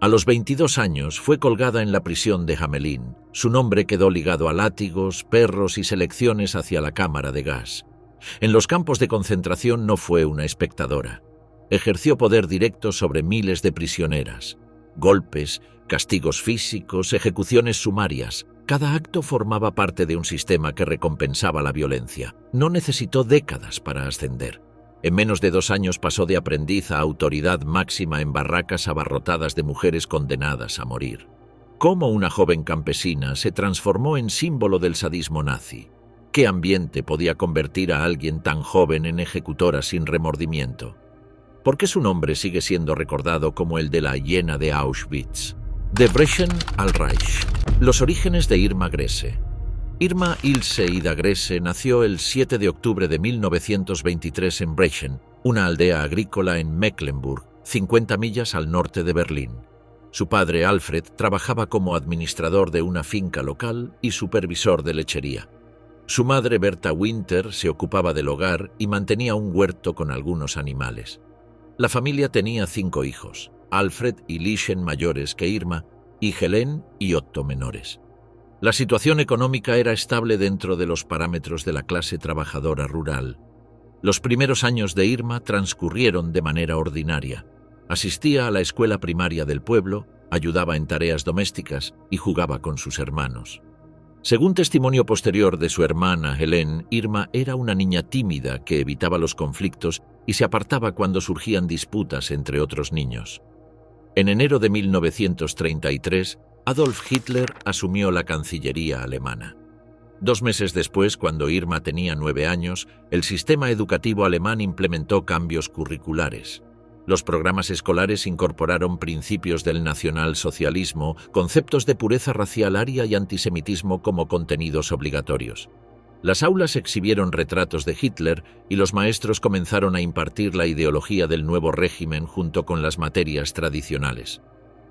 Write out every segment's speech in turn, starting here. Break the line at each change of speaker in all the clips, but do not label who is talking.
A los 22 años fue colgada en la prisión de Hamelin. Su nombre quedó ligado a látigos, perros y selecciones hacia la cámara de gas. En los campos de concentración no fue una espectadora. Ejerció poder directo sobre miles de prisioneras. Golpes, castigos físicos, ejecuciones sumarias. Cada acto formaba parte de un sistema que recompensaba la violencia. No necesitó décadas para ascender. En menos de 2 años pasó de aprendiz a autoridad máxima en barracas abarrotadas de mujeres condenadas a morir. ¿Cómo una joven campesina se transformó en símbolo del sadismo nazi? ¿Qué ambiente podía convertir a alguien tan joven en ejecutora sin remordimiento? ¿Por qué su nombre sigue siendo recordado como el de la hiena de Auschwitz? De Brechen al Reich. Los orígenes de Irma Grese. Irma Ilse Ida Grese nació el 7 de octubre de 1923 en Brechen, una aldea agrícola en Mecklenburg, 50 millas al norte de Berlín. Su padre, Alfred, trabajaba como administrador de una finca local y supervisor de lechería. Su madre, Berta Winter, se ocupaba del hogar y mantenía un huerto con algunos animales. La familia tenía 5 hijos, Alfred y Lieschen mayores que Irma, y Helen y Otto menores. La situación económica era estable dentro de los parámetros de la clase trabajadora rural. Los primeros años de Irma transcurrieron de manera ordinaria. Asistía a la escuela primaria del pueblo, ayudaba en tareas domésticas y jugaba con sus hermanos. Según testimonio posterior de su hermana Helen, Irma era una niña tímida que evitaba los conflictos y se apartaba cuando surgían disputas entre otros niños. En enero de 1933, Adolf Hitler asumió la Cancillería alemana. 2 meses después, cuando Irma tenía 9 años, el sistema educativo alemán implementó cambios curriculares. Los programas escolares incorporaron principios del nacionalsocialismo, conceptos de pureza racial aria y antisemitismo como contenidos obligatorios. Las aulas exhibieron retratos de Hitler y los maestros comenzaron a impartir la ideología del nuevo régimen junto con las materias tradicionales.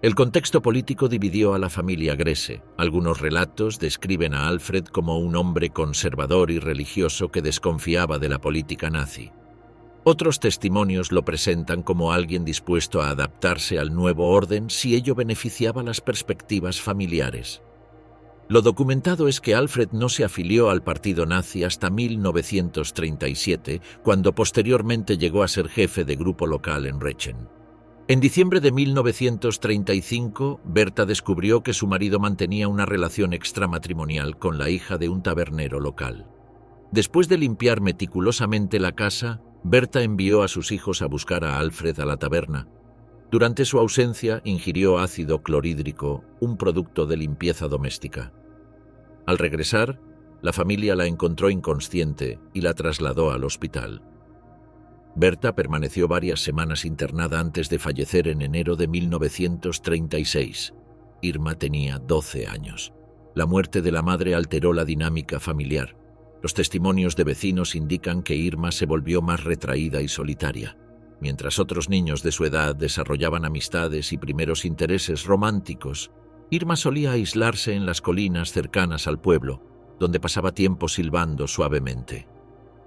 El contexto político dividió a la familia Grese. Algunos relatos describen a Alfred como un hombre conservador y religioso que desconfiaba de la política nazi. Otros testimonios lo presentan como alguien dispuesto a adaptarse al nuevo orden si ello beneficiaba las perspectivas familiares. Lo documentado es que Alfred no se afilió al partido nazi hasta 1937, cuando posteriormente llegó a ser jefe de grupo local en Brechen. En diciembre de 1935, Berta descubrió que su marido mantenía una relación extramatrimonial con la hija de un tabernero local. Después de limpiar meticulosamente la casa, Berta envió a sus hijos a buscar a Alfred a la taberna. Durante su ausencia, ingirió ácido clorhídrico, un producto de limpieza doméstica. Al regresar, la familia la encontró inconsciente y la trasladó al hospital. Berta permaneció varias semanas internada antes de fallecer en enero de 1936. Irma tenía 12 años. La muerte de la madre alteró la dinámica familiar. Los testimonios de vecinos indican que Irma se volvió más retraída y solitaria. Mientras otros niños de su edad desarrollaban amistades y primeros intereses románticos, Irma solía aislarse en las colinas cercanas al pueblo, donde pasaba tiempo silbando suavemente.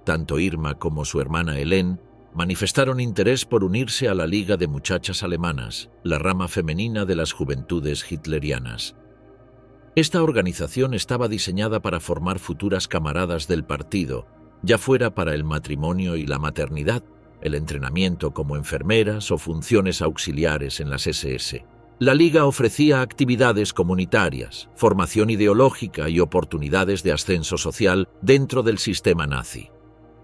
Tanto Irma como su hermana Helen manifestaron interés por unirse a la Liga de Muchachas Alemanas, la rama femenina de las Juventudes Hitlerianas. Esta organización estaba diseñada para formar futuras camaradas del partido, ya fuera para el matrimonio y la maternidad, el entrenamiento como enfermeras o funciones auxiliares en las SS. La Liga ofrecía actividades comunitarias, formación ideológica y oportunidades de ascenso social dentro del sistema nazi.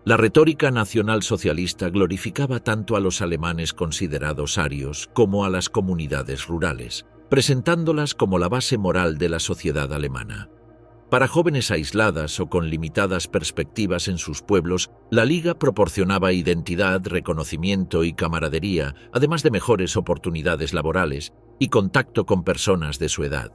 La retórica nacionalsocialista glorificaba tanto a los alemanes considerados arios como a las comunidades rurales, presentándolas como la base moral de la sociedad alemana. Para jóvenes aisladas o con limitadas perspectivas en sus pueblos, la Liga proporcionaba identidad, reconocimiento y camaradería, además de mejores oportunidades laborales y contacto con personas de su edad.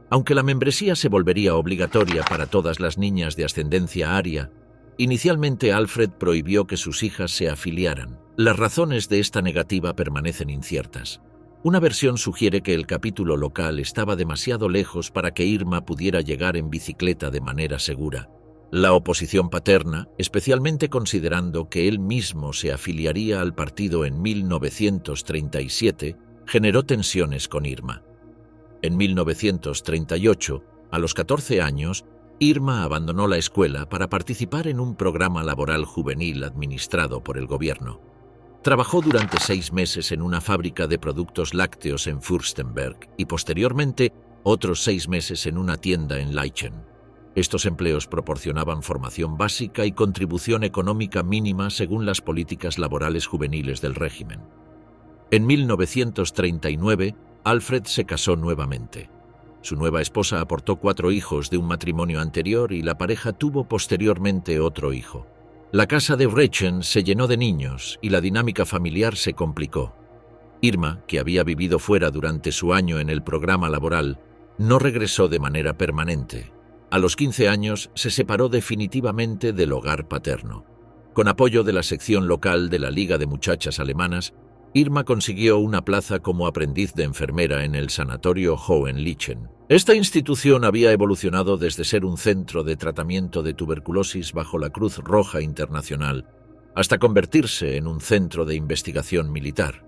Aunque la membresía se volvería obligatoria para todas las niñas de ascendencia aria, inicialmente Alfred prohibió que sus hijas se afiliaran. Las razones de esta negativa permanecen inciertas. Una versión sugiere que el capítulo local estaba demasiado lejos para que Irma pudiera llegar en bicicleta de manera segura. La oposición paterna, especialmente considerando que él mismo se afiliaría al partido en 1937, generó tensiones con Irma. En 1938, a los 14 años, Irma abandonó la escuela para participar en un programa laboral juvenil administrado por el gobierno. Trabajó durante 6 meses en una fábrica de productos lácteos en Fürstenberg y posteriormente otros 6 meses en una tienda en Leichen. Estos empleos proporcionaban formación básica y contribución económica mínima según las políticas laborales juveniles del régimen. En 1939, Alfred se casó nuevamente. Su nueva esposa aportó 4 hijos de un matrimonio anterior y la pareja tuvo posteriormente otro hijo. La casa de Brechen se llenó de niños y la dinámica familiar se complicó. Irma, que había vivido fuera durante su año en el programa laboral, no regresó de manera permanente. A los 15 años se separó definitivamente del hogar paterno. Con apoyo de la sección local de la Liga de Muchachas Alemanas, Irma consiguió una plaza como aprendiz de enfermera en el sanatorio Hohenlichen. Esta institución había evolucionado desde ser un centro de tratamiento de tuberculosis bajo la Cruz Roja Internacional hasta convertirse en un centro de investigación militar.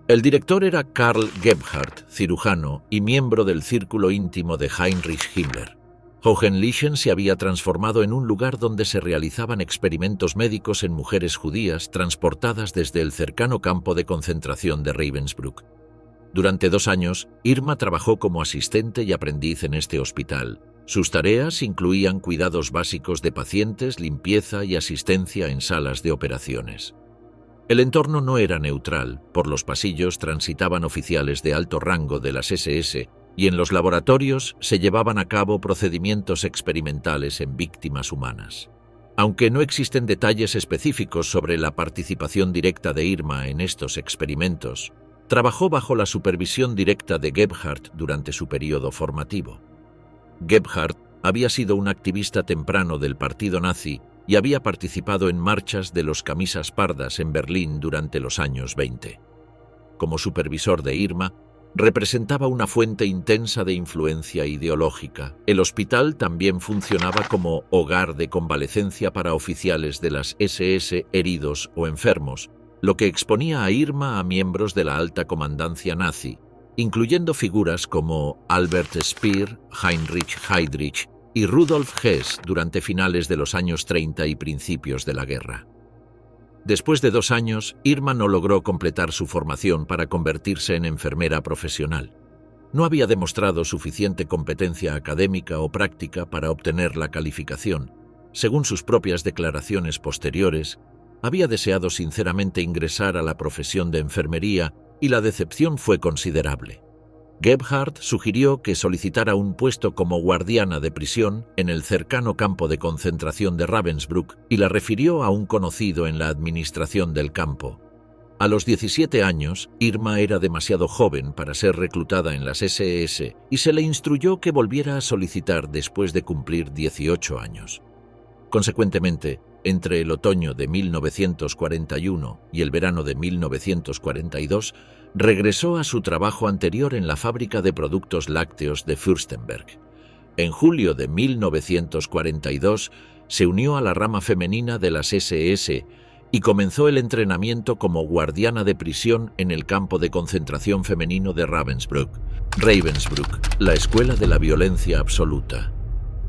El director era Karl Gebhardt, cirujano y miembro del círculo íntimo de Heinrich Himmler. Hohenlichen se había transformado en un lugar donde se realizaban experimentos médicos en mujeres judías transportadas desde el cercano campo de concentración de Ravensbrück. Durante 2 años, Irma trabajó como asistente y aprendiz en este hospital. Sus tareas incluían cuidados básicos de pacientes, limpieza y asistencia en salas de operaciones. El entorno no era neutral. Por los pasillos transitaban oficiales de alto rango de las SS y en los laboratorios se llevaban a cabo procedimientos experimentales en víctimas humanas. Aunque no existen detalles específicos sobre la participación directa de Irma en estos experimentos, trabajó bajo la supervisión directa de Gebhardt durante su periodo formativo. Gebhardt había sido un activista temprano del partido nazi y había participado en marchas de los camisas pardas en Berlín durante los años 20. Como supervisor de Irma, representaba una fuente intensa de influencia ideológica. El hospital también funcionaba como hogar de convalecencia para oficiales de las SS heridos o enfermos, lo que exponía a Irma a miembros de la alta comandancia nazi, incluyendo figuras como Albert Speer, Heinrich Heydrich y Rudolf Hess durante finales de los años 30 y principios de la guerra. Después de 2 años, Irma no logró completar su formación para convertirse en enfermera profesional. No había demostrado suficiente competencia académica o práctica para obtener la calificación. Según sus propias declaraciones posteriores, había deseado sinceramente ingresar a la profesión de enfermería y la decepción fue considerable. Gebhardt sugirió que solicitara un puesto como guardiana de prisión en el cercano campo de concentración de Ravensbrück y la refirió a un conocido en la administración del campo. A los 17 años, Irma era demasiado joven para ser reclutada en las SS y se le instruyó que volviera a solicitar después de cumplir 18 años. Consecuentemente, entre el otoño de 1941 y el verano de 1942, regresó a su trabajo anterior en la fábrica de productos lácteos de Fürstenberg. En julio de 1942 se unió a la rama femenina de las SS y comenzó el entrenamiento como guardiana de prisión en el campo de concentración femenino de Ravensbrück, la escuela de la violencia absoluta.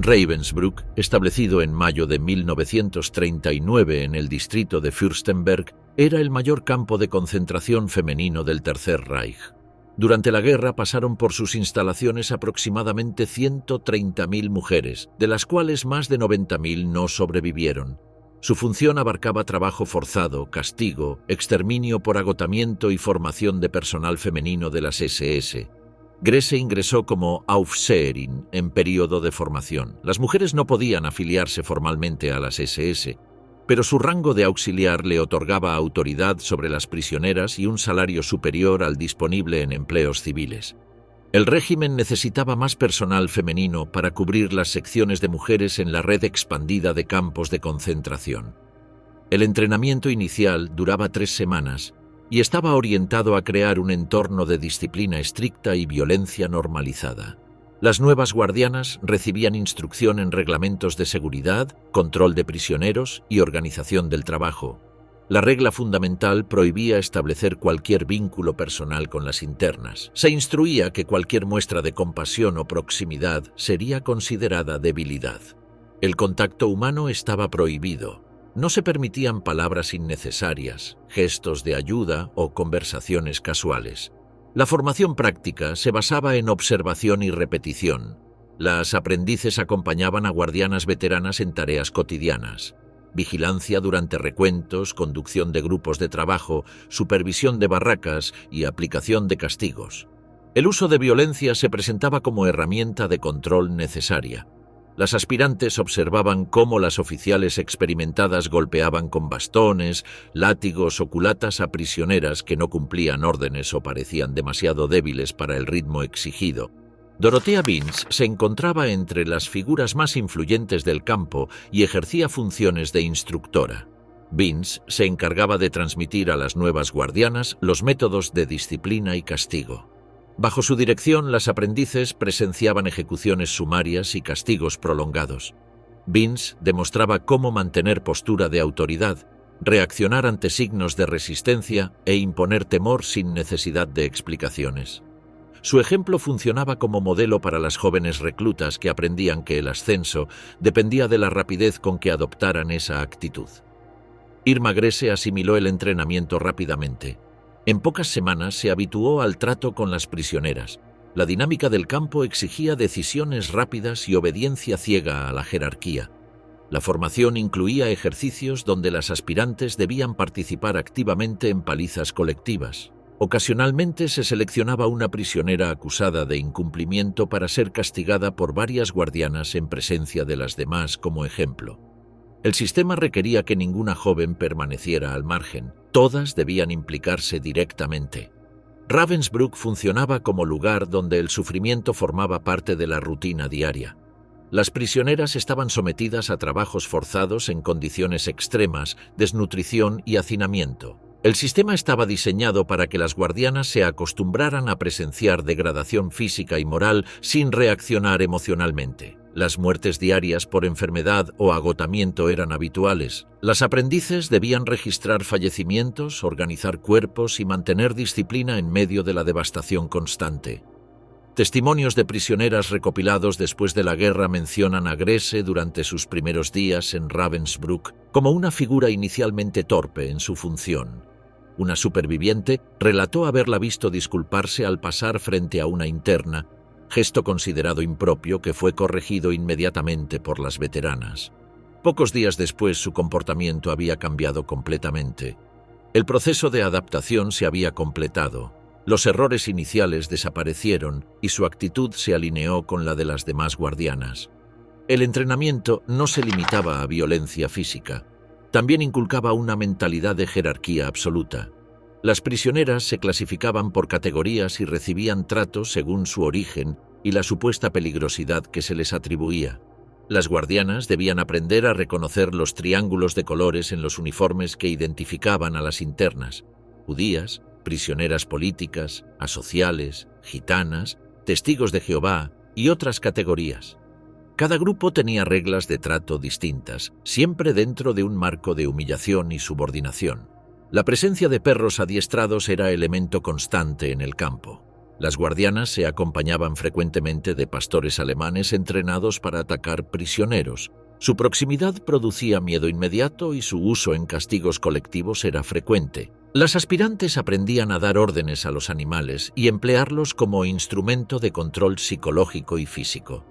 Ravensbrück, establecido en mayo de 1939 en el distrito de Fürstenberg, era el mayor campo de concentración femenino del Tercer Reich. Durante la guerra pasaron por sus instalaciones aproximadamente 130.000 mujeres, de las cuales más de 90.000 no sobrevivieron. Su función abarcaba trabajo forzado, castigo, exterminio por agotamiento y formación de personal femenino de las SS. Grese ingresó como Aufseherin en periodo de formación. Las mujeres no podían afiliarse formalmente a las SS, pero su rango de auxiliar le otorgaba autoridad sobre las prisioneras y un salario superior al disponible en empleos civiles. El régimen necesitaba más personal femenino para cubrir las secciones de mujeres en la red expandida de campos de concentración. El entrenamiento inicial duraba 3 semanas y estaba orientado a crear un entorno de disciplina estricta y violencia normalizada. Las nuevas guardianas recibían instrucción en reglamentos de seguridad, control de prisioneros y organización del trabajo. La regla fundamental prohibía establecer cualquier vínculo personal con las internas. Se instruía que cualquier muestra de compasión o proximidad sería considerada debilidad. El contacto humano estaba prohibido. No se permitían palabras innecesarias, gestos de ayuda o conversaciones casuales. La formación práctica se basaba en observación y repetición. Las aprendices acompañaban a guardianas veteranas en tareas cotidianas: vigilancia durante recuentos, conducción de grupos de trabajo, supervisión de barracas y aplicación de castigos. El uso de violencia se presentaba como herramienta de control necesaria. Las aspirantes observaban cómo las oficiales experimentadas golpeaban con bastones, látigos o culatas a prisioneras que no cumplían órdenes o parecían demasiado débiles para el ritmo exigido. Dorothea Vince se encontraba entre las figuras más influyentes del campo y ejercía funciones de instructora. Vince se encargaba de transmitir a las nuevas guardianas los métodos de disciplina y castigo. Bajo su dirección, las aprendices presenciaban ejecuciones sumarias y castigos prolongados. Vince demostraba cómo mantener postura de autoridad, reaccionar ante signos de resistencia e imponer temor sin necesidad de explicaciones. Su ejemplo funcionaba como modelo para las jóvenes reclutas que aprendían que el ascenso dependía de la rapidez con que adoptaran esa actitud. Irma Grese asimiló el entrenamiento rápidamente. En pocas semanas se habituó al trato con las prisioneras. La dinámica del campo exigía decisiones rápidas y obediencia ciega a la jerarquía. La formación incluía ejercicios donde las aspirantes debían participar activamente en palizas colectivas. Ocasionalmente se seleccionaba una prisionera acusada de incumplimiento para ser castigada por varias guardianas en presencia de las demás como ejemplo. El sistema requería que ninguna joven permaneciera al margen. Todas debían implicarse directamente. Ravensbrück funcionaba como lugar donde el sufrimiento formaba parte de la rutina diaria. Las prisioneras estaban sometidas a trabajos forzados en condiciones extremas, desnutrición y hacinamiento. El sistema estaba diseñado para que las guardianas se acostumbraran a presenciar degradación física y moral sin reaccionar emocionalmente. Las muertes diarias por enfermedad o agotamiento eran habituales. Las aprendices debían registrar fallecimientos, organizar cuerpos y mantener disciplina en medio de la devastación constante. Testimonios de prisioneras recopilados después de la guerra mencionan a Grese durante sus primeros días en Ravensbrück como una figura inicialmente torpe en su función. Una superviviente relató haberla visto disculparse al pasar frente a una interna, gesto considerado impropio que fue corregido inmediatamente por las veteranas. Pocos días después su comportamiento había cambiado completamente. El proceso de adaptación se había completado. Los errores iniciales desaparecieron y su actitud se alineó con la de las demás guardianas. El entrenamiento no se limitaba a violencia física. También inculcaba una mentalidad de jerarquía absoluta. Las prisioneras se clasificaban por categorías y recibían tratos según su origen y la supuesta peligrosidad que se les atribuía. Las guardianas debían aprender a reconocer los triángulos de colores en los uniformes que identificaban a las internas: judías, prisioneras políticas, asociales, gitanas, testigos de Jehová y otras categorías. Cada grupo tenía reglas de trato distintas, siempre dentro de un marco de humillación y subordinación. La presencia de perros adiestrados era elemento constante en el campo. Las guardianas se acompañaban frecuentemente de pastores alemanes entrenados para atacar prisioneros. Su proximidad producía miedo inmediato y su uso en castigos colectivos era frecuente. Las aspirantes aprendían a dar órdenes a los animales y emplearlos como instrumento de control psicológico y físico.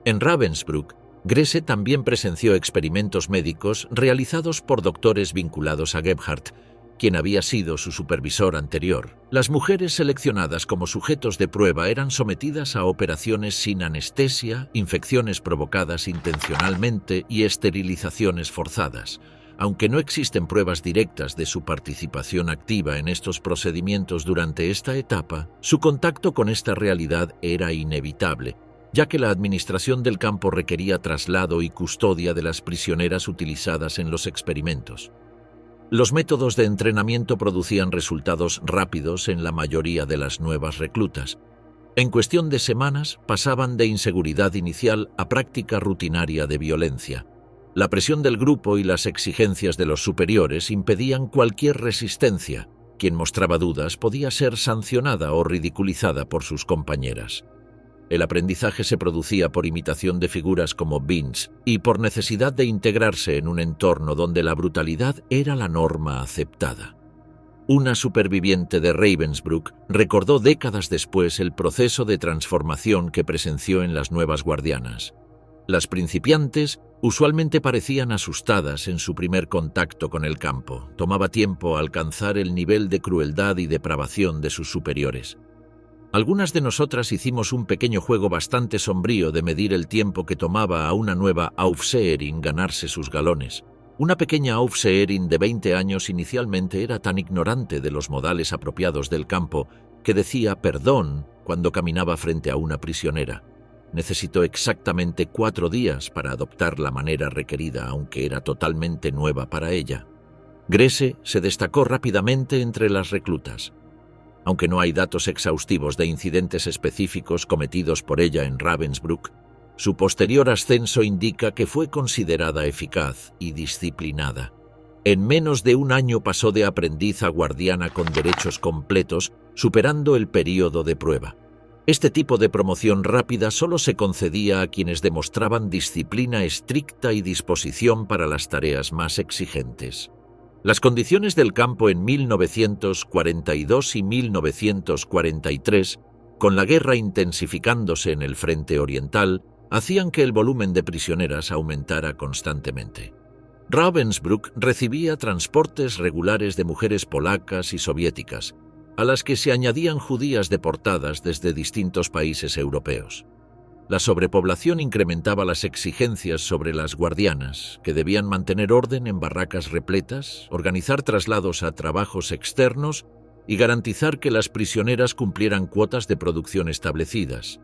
En Ravensbrück, Grese también presenció experimentos médicos realizados por doctores vinculados a Gebhardt, quien había sido su supervisor anterior. Las mujeres seleccionadas como sujetos de prueba eran sometidas a operaciones sin anestesia, infecciones provocadas intencionalmente y esterilizaciones forzadas. Aunque no existen pruebas directas de su participación activa en estos procedimientos durante esta etapa, su contacto con esta realidad era inevitable, ya que la administración del campo requería traslado y custodia de las prisioneras utilizadas en los experimentos. Los métodos de entrenamiento producían resultados rápidos en la mayoría de las nuevas reclutas. En cuestión de semanas pasaban de inseguridad inicial a práctica rutinaria de violencia. La presión del grupo y las exigencias de los superiores impedían cualquier resistencia. Quien mostraba dudas podía ser sancionada o ridiculizada por sus compañeras. El aprendizaje se producía por imitación de figuras como Vince y por necesidad de integrarse en un entorno donde la brutalidad era la norma aceptada. Una superviviente de Ravensbrück recordó décadas después el proceso de transformación que presenció en las nuevas guardianas. Las principiantes usualmente parecían asustadas en su primer contacto con el campo. Tomaba tiempo alcanzar el nivel de crueldad y depravación de sus superiores. Algunas de nosotras hicimos un pequeño juego bastante sombrío de medir el tiempo que tomaba a una nueva Aufseherin ganarse sus galones. Una pequeña Aufseherin de 20 años inicialmente era tan ignorante de los modales apropiados del campo que decía perdón cuando caminaba frente a una prisionera. Necesitó exactamente 4 días para adoptar la manera requerida, aunque era totalmente nueva para ella. Grese se destacó rápidamente entre las reclutas. Aunque no hay datos exhaustivos de incidentes específicos cometidos por ella en Ravensbrück, su posterior ascenso indica que fue considerada eficaz y disciplinada. En menos de un año pasó de aprendiz a guardiana con derechos completos, superando el período de prueba. Este tipo de promoción rápida solo se concedía a quienes demostraban disciplina estricta y disposición para las tareas más exigentes. Las condiciones del campo en 1942 y 1943, con la guerra intensificándose en el frente oriental, hacían que el volumen de prisioneras aumentara constantemente. Ravensbrück recibía transportes regulares de mujeres polacas y soviéticas, a las que se añadían judías deportadas desde distintos países europeos. La sobrepoblación incrementaba las exigencias sobre las guardianas, que debían mantener orden en barracas repletas, organizar traslados a trabajos externos y garantizar que las prisioneras cumplieran cuotas de producción establecidas.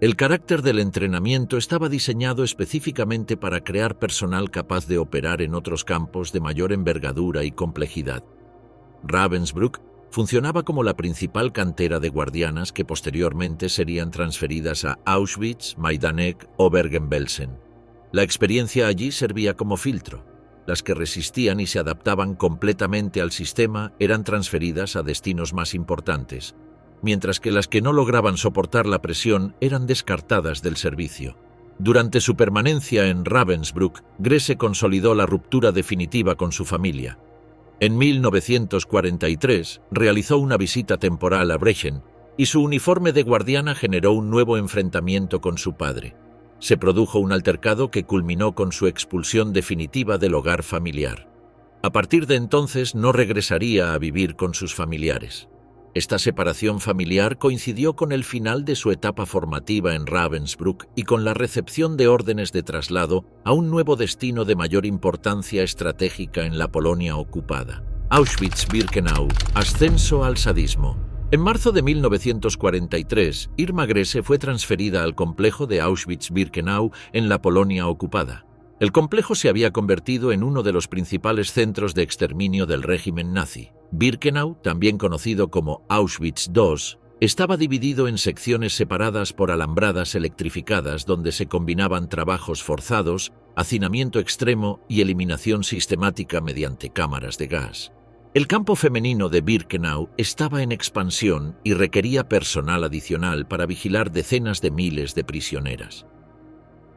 El carácter del entrenamiento estaba diseñado específicamente para crear personal capaz de operar en otros campos de mayor envergadura y complejidad. Ravensbrück funcionaba como la principal cantera de guardianas que posteriormente serían transferidas a Auschwitz, Majdanek o Bergen-Belsen. La experiencia allí servía como filtro. Las que resistían y se adaptaban completamente al sistema eran transferidas a destinos más importantes, mientras que las que no lograban soportar la presión eran descartadas del servicio. Durante su permanencia en Ravensbrück, Grese consolidó la ruptura definitiva con su familia. En 1943 realizó una visita temporal a Brechen y su uniforme de guardiana generó un nuevo enfrentamiento con su padre. Se produjo un altercado que culminó con su expulsión definitiva del hogar familiar. A partir de entonces no regresaría a vivir con sus familiares. Esta separación familiar coincidió con el final de su etapa formativa en Ravensbrück y con la recepción de órdenes de traslado a un nuevo destino de mayor importancia estratégica en la Polonia ocupada. Auschwitz-Birkenau, ascenso al sadismo. En marzo de 1943, Irma Grese fue transferida al complejo de Auschwitz-Birkenau en la Polonia ocupada. El complejo se había convertido en uno de los principales centros de exterminio del régimen nazi. Birkenau, también conocido como Auschwitz II, estaba dividido en secciones separadas por alambradas electrificadas donde se combinaban trabajos forzados, hacinamiento extremo y eliminación sistemática mediante cámaras de gas. El campo femenino de Birkenau estaba en expansión y requería personal adicional para vigilar decenas de miles de prisioneras.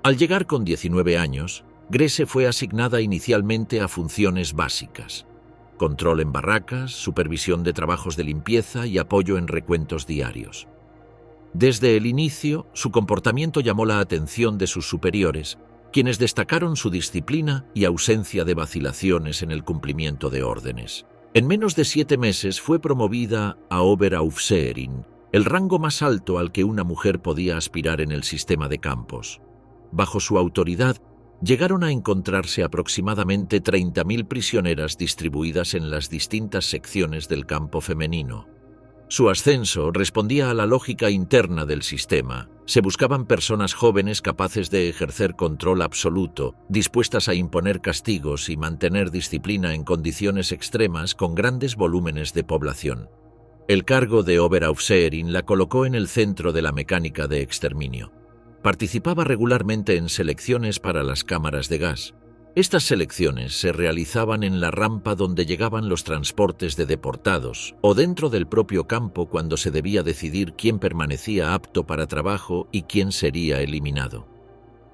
Al llegar con 19 años, Grese fue asignada inicialmente a funciones básicas: control en barracas, supervisión de trabajos de limpieza y apoyo en recuentos diarios. Desde el inicio, su comportamiento llamó la atención de sus superiores, quienes destacaron su disciplina y ausencia de vacilaciones en el cumplimiento de órdenes. En menos de 7 meses fue promovida a Oberaufseherin, el rango más alto al que una mujer podía aspirar en el sistema de campos. Bajo su autoridad, llegaron a encontrarse aproximadamente 30.000 prisioneras distribuidas en las distintas secciones del campo femenino. Su ascenso respondía a la lógica interna del sistema. Se buscaban personas jóvenes capaces de ejercer control absoluto, dispuestas a imponer castigos y mantener disciplina en condiciones extremas con grandes volúmenes de población. El cargo de Oberaufseherin la colocó en el centro de la mecánica de exterminio. Participaba regularmente en selecciones para las cámaras de gas. Estas selecciones se realizaban en la rampa donde llegaban los transportes de deportados o dentro del propio campo cuando se debía decidir quién permanecía apto para trabajo y quién sería eliminado.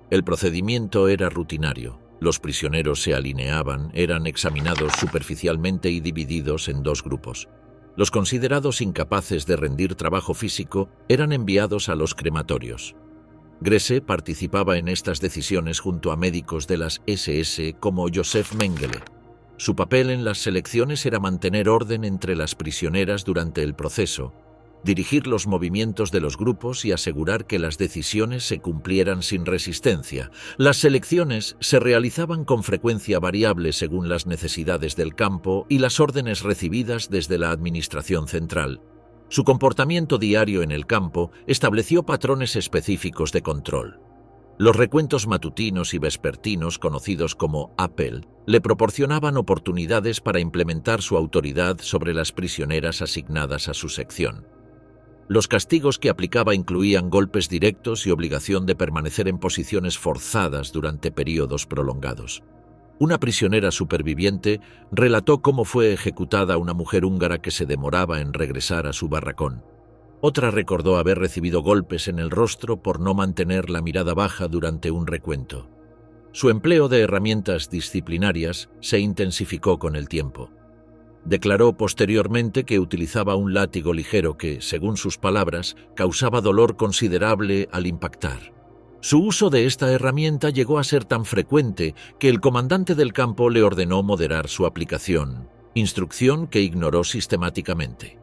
El procedimiento era rutinario. Los prisioneros se alineaban, eran examinados superficialmente y divididos en dos grupos. Los considerados incapaces de rendir trabajo físico eran enviados a los crematorios. Grese participaba en estas decisiones junto a médicos de las SS como Josef Mengele. Su papel en las selecciones era mantener orden entre las prisioneras durante el proceso, dirigir los movimientos de los grupos y asegurar que las decisiones se cumplieran sin resistencia. Las selecciones se realizaban con frecuencia variable según las necesidades del campo y las órdenes recibidas desde la administración central. Su comportamiento diario en el campo estableció patrones específicos de control. Los recuentos matutinos y vespertinos, conocidos como Appel, le proporcionaban oportunidades para implementar su autoridad sobre las prisioneras asignadas a su sección. Los castigos que aplicaba incluían golpes directos y obligación de permanecer en posiciones forzadas durante periodos prolongados. Una prisionera superviviente relató cómo fue ejecutada una mujer húngara que se demoraba en regresar a su barracón. Otra recordó haber recibido golpes en el rostro por no mantener la mirada baja durante un recuento. Su empleo de herramientas disciplinarias se intensificó con el tiempo. Declaró posteriormente que utilizaba un látigo ligero que, según sus palabras, causaba dolor considerable al impactar. Su uso de esta herramienta llegó a ser tan frecuente que el comandante del campo le ordenó moderar su aplicación, instrucción que ignoró sistemáticamente.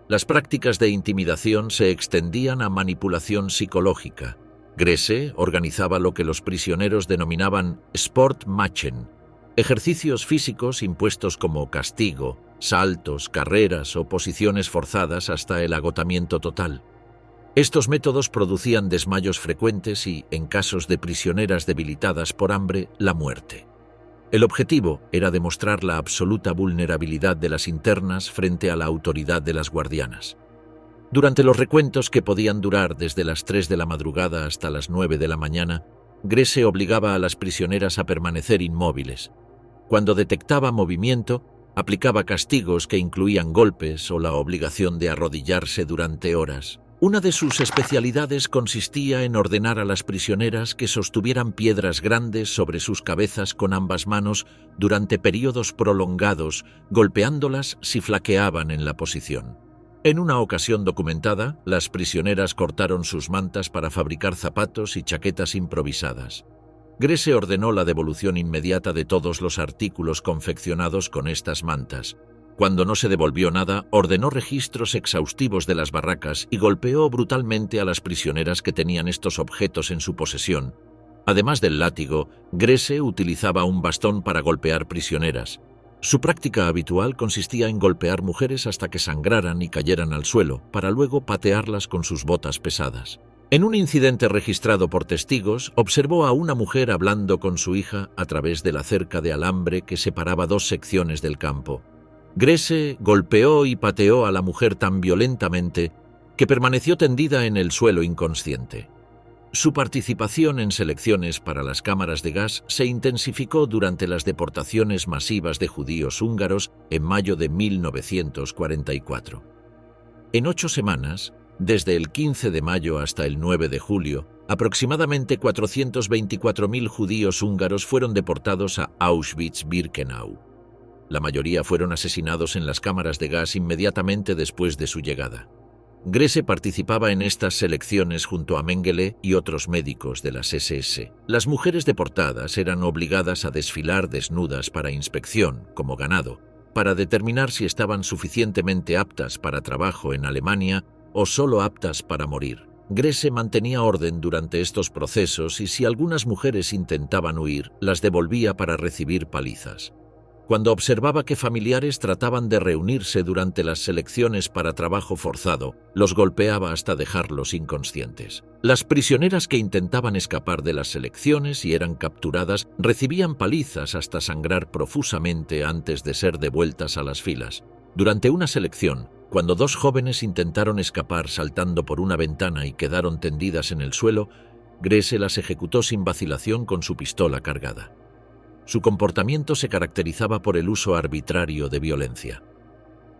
Las prácticas de intimidación se extendían a manipulación psicológica. Grese organizaba lo que los prisioneros denominaban Sportmachen, ejercicios físicos impuestos como castigo, saltos, carreras o posiciones forzadas hasta el agotamiento total. Estos métodos producían desmayos frecuentes y, en casos de prisioneras debilitadas por hambre, la muerte. El objetivo era demostrar la absoluta vulnerabilidad de las internas frente a la autoridad de las guardianas. Durante los recuentos, que podían durar desde las 3 de la madrugada hasta las 9 de la mañana, Grese obligaba a las prisioneras a permanecer inmóviles. Cuando detectaba movimiento, aplicaba castigos que incluían golpes o la obligación de arrodillarse durante horas. Una de sus especialidades consistía en ordenar a las prisioneras que sostuvieran piedras grandes sobre sus cabezas con ambas manos durante periodos prolongados, golpeándolas si flaqueaban en la posición. En una ocasión documentada, las prisioneras cortaron sus mantas para fabricar zapatos y chaquetas improvisadas. Grese ordenó la devolución inmediata de todos los artículos confeccionados con estas mantas. Cuando no se devolvió nada, ordenó registros exhaustivos de las barracas y golpeó brutalmente a las prisioneras que tenían estos objetos en su posesión. Además del látigo, Grese utilizaba un bastón para golpear prisioneras. Su práctica habitual consistía en golpear mujeres hasta que sangraran y cayeran al suelo, para luego patearlas con sus botas pesadas. En un incidente registrado por testigos, observó a una mujer hablando con su hija a través de la cerca de alambre que separaba dos secciones del campo. Grese golpeó y pateó a la mujer tan violentamente que permaneció tendida en el suelo inconsciente. Su participación en selecciones para las cámaras de gas se intensificó durante las deportaciones masivas de judíos húngaros en mayo de 1944. En 8 semanas, desde el 15 de mayo hasta el 9 de julio, aproximadamente 424.000 judíos húngaros fueron deportados a Auschwitz-Birkenau. La mayoría fueron asesinados en las cámaras de gas inmediatamente después de su llegada. Grese participaba en estas selecciones junto a Mengele y otros médicos de las SS. Las mujeres deportadas eran obligadas a desfilar desnudas para inspección, como ganado, para determinar si estaban suficientemente aptas para trabajo en Alemania o solo aptas para morir. Grese mantenía orden durante estos procesos y si algunas mujeres intentaban huir, las devolvía para recibir palizas. Cuando observaba que familiares trataban de reunirse durante las selecciones para trabajo forzado, los golpeaba hasta dejarlos inconscientes. Las prisioneras que intentaban escapar de las selecciones y eran capturadas recibían palizas hasta sangrar profusamente antes de ser devueltas a las filas. Durante una selección, cuando 2 jóvenes intentaron escapar saltando por una ventana y quedaron tendidas en el suelo, Grese las ejecutó sin vacilación con su pistola cargada. Su comportamiento se caracterizaba por el uso arbitrario de violencia.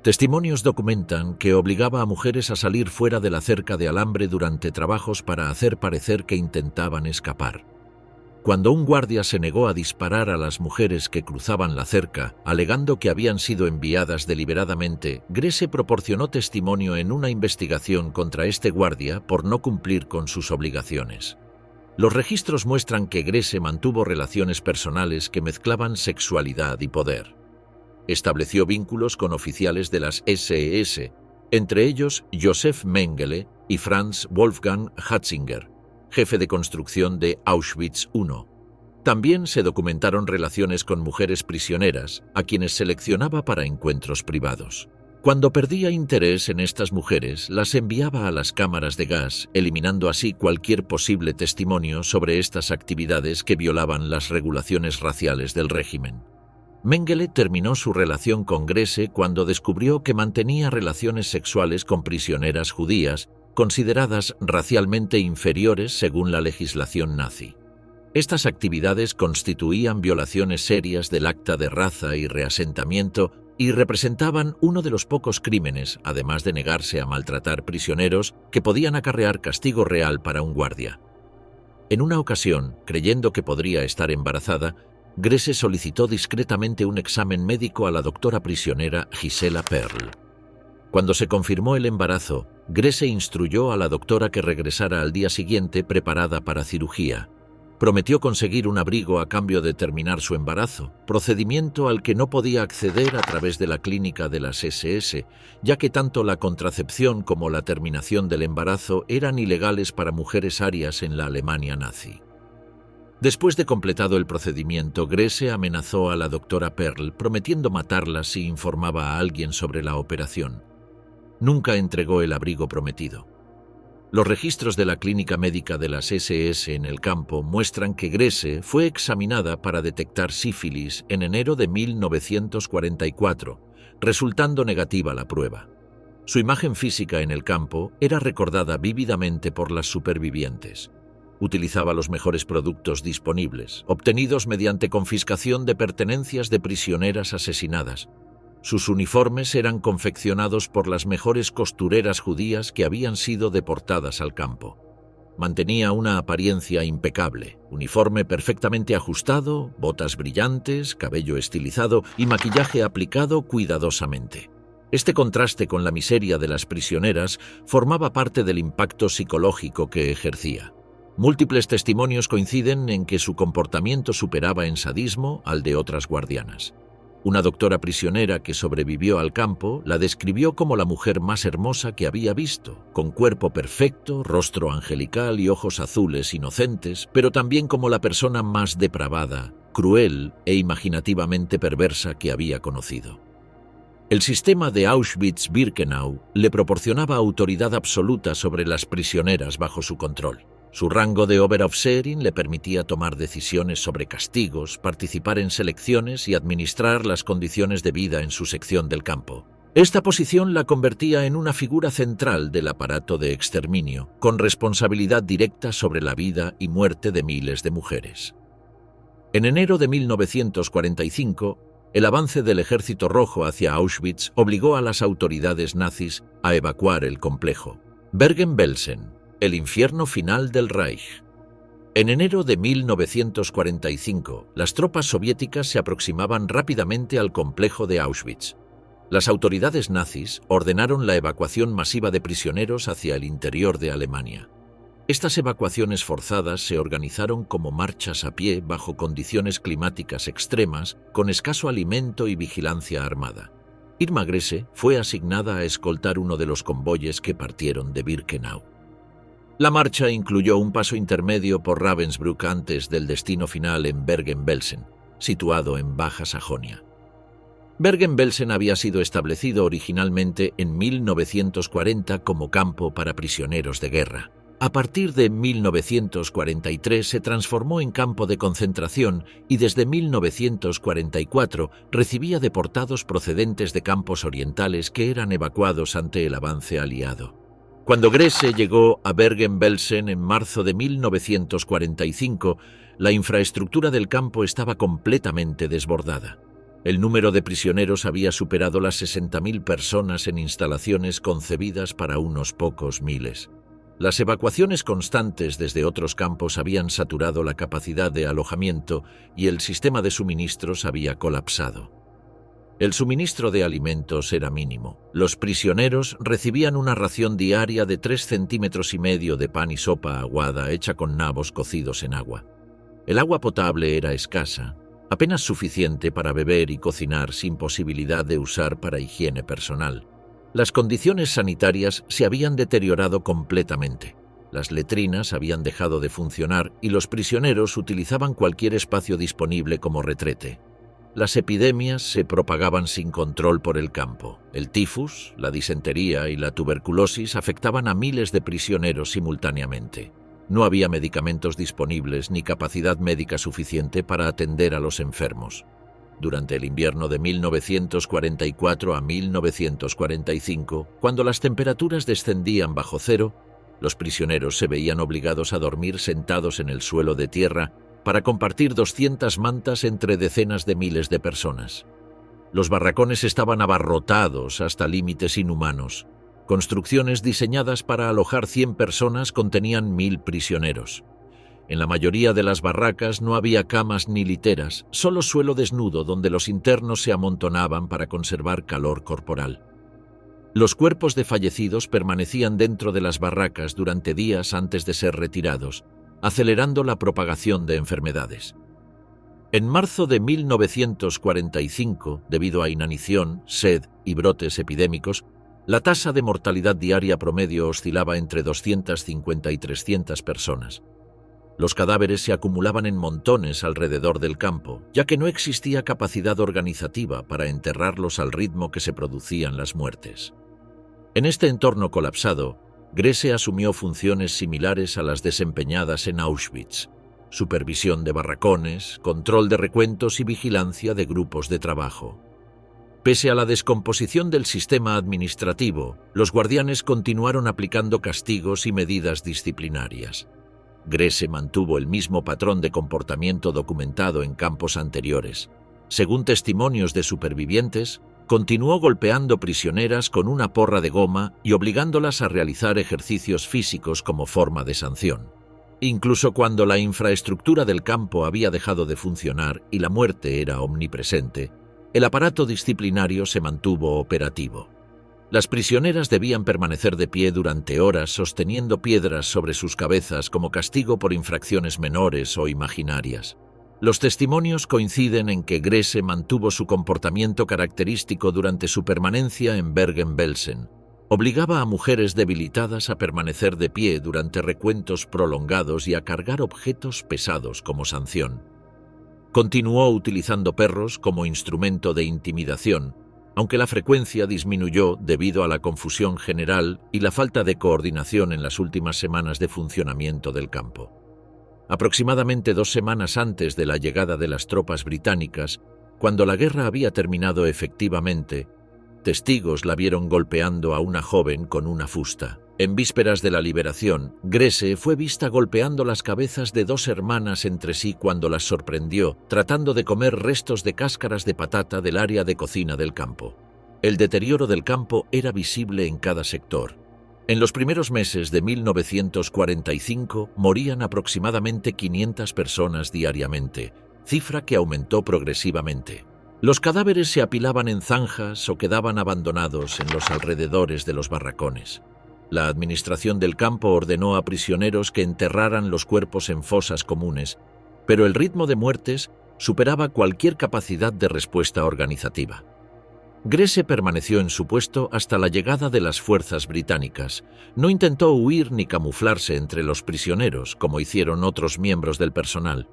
Testimonios documentan que obligaba a mujeres a salir fuera de la cerca de alambre durante trabajos para hacer parecer que intentaban escapar. Cuando un guardia se negó a disparar a las mujeres que cruzaban la cerca, alegando que habían sido enviadas deliberadamente, Grese proporcionó testimonio en una investigación contra este guardia por no cumplir con sus obligaciones. Los registros muestran que Grese mantuvo relaciones personales que mezclaban sexualidad y poder. Estableció vínculos con oficiales de las SS, entre ellos Josef Mengele y Franz Wolfgang Hatzinger, jefe de construcción de Auschwitz I. También se documentaron relaciones con mujeres prisioneras, a quienes seleccionaba para encuentros privados. Cuando perdía interés en estas mujeres, las enviaba a las cámaras de gas, eliminando así cualquier posible testimonio sobre estas actividades que violaban las regulaciones raciales del régimen. Mengele terminó su relación con Grese cuando descubrió que mantenía relaciones sexuales con prisioneras judías, consideradas racialmente inferiores según la legislación nazi. Estas actividades constituían violaciones serias del acta de raza y reasentamiento y representaban uno de los pocos crímenes, además de negarse a maltratar prisioneros, que podían acarrear castigo real para un guardia. En una ocasión, creyendo que podría estar embarazada, Grese solicitó discretamente un examen médico a la doctora prisionera Gisela Perl. Cuando se confirmó el embarazo, Grese instruyó a la doctora que regresara al día siguiente preparada para cirugía. Prometió conseguir un abrigo a cambio de terminar su embarazo, procedimiento al que no podía acceder a través de la clínica de las SS, ya que tanto la contracepción como la terminación del embarazo eran ilegales para mujeres arias en la Alemania nazi. Después de completado el procedimiento, Grese amenazó a la doctora Perl, prometiendo matarla si informaba a alguien sobre la operación. Nunca entregó el abrigo prometido. Los registros de la clínica médica de las SS en el campo muestran que Grese fue examinada para detectar sífilis en enero de 1944, resultando negativa la prueba. Su imagen física en el campo era recordada vívidamente por las supervivientes. Utilizaba los mejores productos disponibles, obtenidos mediante confiscación de pertenencias de prisioneras asesinadas. Sus uniformes eran confeccionados por las mejores costureras judías que habían sido deportadas al campo. Mantenía una apariencia impecable, uniforme perfectamente ajustado, botas brillantes, cabello estilizado y maquillaje aplicado cuidadosamente. Este contraste con la miseria de las prisioneras formaba parte del impacto psicológico que ejercía. Múltiples testimonios coinciden en que su comportamiento superaba en sadismo al de otras guardianas. Una doctora prisionera que sobrevivió al campo la describió como la mujer más hermosa que había visto, con cuerpo perfecto, rostro angelical y ojos azules inocentes, pero también como la persona más depravada, cruel e imaginativamente perversa que había conocido. El sistema de Auschwitz-Birkenau le proporcionaba autoridad absoluta sobre las prisioneras bajo su control. Su rango de Oberaufseherin le permitía tomar decisiones sobre castigos, participar en selecciones y administrar las condiciones de vida en su sección del campo. Esta posición la convertía en una figura central del aparato de exterminio, con responsabilidad directa sobre la vida y muerte de miles de mujeres. En enero de 1945, el avance del Ejército Rojo hacia Auschwitz obligó a las autoridades nazis a evacuar el complejo. Bergen-Belsen, el infierno final del Reich. En enero de 1945, las tropas soviéticas se aproximaban rápidamente al complejo de Auschwitz. Las autoridades nazis ordenaron la evacuación masiva de prisioneros hacia el interior de Alemania. Estas evacuaciones forzadas se organizaron como marchas a pie bajo condiciones climáticas extremas, con escaso alimento y vigilancia armada. Irma Grese fue asignada a escoltar uno de los convoyes que partieron de Birkenau. La marcha incluyó un paso intermedio por Ravensbrück antes del destino final en Bergen-Belsen, situado en Baja Sajonia. Bergen-Belsen había sido establecido originalmente en 1940 como campo para prisioneros de guerra. A partir de 1943 se transformó en campo de concentración y desde 1944 recibía deportados procedentes de campos orientales que eran evacuados ante el avance aliado. Cuando Grese llegó a Bergen-Belsen en marzo de 1945, La infraestructura del campo estaba completamente desbordada. El número de prisioneros había superado las 60.000 personas en instalaciones concebidas para unos pocos miles. Las evacuaciones constantes desde otros campos habían saturado la capacidad de alojamiento y el sistema de suministros había colapsado. El suministro de alimentos era mínimo. Los prisioneros recibían una ración diaria de 3,5 centímetros de pan y sopa aguada hecha con nabos cocidos en agua. El agua potable era escasa, apenas suficiente para beber y cocinar sin posibilidad de usar para higiene personal. Las condiciones sanitarias se habían deteriorado completamente. Las letrinas habían dejado de funcionar y los prisioneros utilizaban cualquier espacio disponible como retrete. Las epidemias se propagaban sin control por el campo. El tifus, la disentería y la tuberculosis afectaban a miles de prisioneros simultáneamente. No había medicamentos disponibles ni capacidad médica suficiente para atender a los enfermos. Durante el invierno de 1944 a 1945, cuando las temperaturas descendían bajo cero, los prisioneros se veían obligados a dormir sentados en el suelo de tierra para compartir 200 mantas entre decenas de miles de personas. Los barracones estaban abarrotados hasta límites inhumanos. Construcciones diseñadas para alojar 100 personas contenían 1.000 prisioneros. En la mayoría de las barracas no había camas ni literas, solo suelo desnudo donde los internos se amontonaban para conservar calor corporal. Los cuerpos de fallecidos permanecían dentro de las barracas durante días antes de ser retirados, acelerando la propagación de enfermedades. En marzo de 1945, debido a inanición, sed y brotes epidémicos, la tasa de mortalidad diaria promedio oscilaba entre 250 y 300 personas. Los cadáveres se acumulaban en montones alrededor del campo, ya que no existía capacidad organizativa para enterrarlos al ritmo que se producían las muertes. En este entorno colapsado, Grese asumió funciones similares a las desempeñadas en Auschwitz: supervisión de barracones, control de recuentos y vigilancia de grupos de trabajo. Pese a la descomposición del sistema administrativo, los guardianes continuaron aplicando castigos y medidas disciplinarias. Grese mantuvo el mismo patrón de comportamiento documentado en campos anteriores. Según testimonios de supervivientes, continuó golpeando prisioneras con una porra de goma y obligándolas a realizar ejercicios físicos como forma de sanción. Incluso cuando la infraestructura del campo había dejado de funcionar y la muerte era omnipresente, el aparato disciplinario se mantuvo operativo. Las prisioneras debían permanecer de pie durante horas sosteniendo piedras sobre sus cabezas como castigo por infracciones menores o imaginarias. Los testimonios coinciden en que Grese mantuvo su comportamiento característico durante su permanencia en Bergen-Belsen. Obligaba a mujeres debilitadas a permanecer de pie durante recuentos prolongados y a cargar objetos pesados como sanción. Continuó utilizando perros como instrumento de intimidación, aunque la frecuencia disminuyó debido a la confusión general y la falta de coordinación en las últimas semanas de funcionamiento del campo. Aproximadamente 2 semanas antes de la llegada de las tropas británicas, cuando la guerra había terminado efectivamente, testigos la vieron golpeando a una joven con una fusta. En vísperas de la liberación, Grese fue vista golpeando las cabezas de 2 hermanas entre sí cuando las sorprendió, tratando de comer restos de cáscaras de patata del área de cocina del campo. El deterioro del campo era visible en cada sector. En los primeros meses de 1945 morían aproximadamente 500 personas diariamente, cifra que aumentó progresivamente. Los cadáveres se apilaban en zanjas o quedaban abandonados en los alrededores de los barracones. La administración del campo ordenó a prisioneros que enterraran los cuerpos en fosas comunes, pero el ritmo de muertes superaba cualquier capacidad de respuesta organizativa. Grese permaneció en su puesto hasta la llegada de las fuerzas británicas. No intentó huir ni camuflarse entre los prisioneros, como hicieron otros miembros del personal.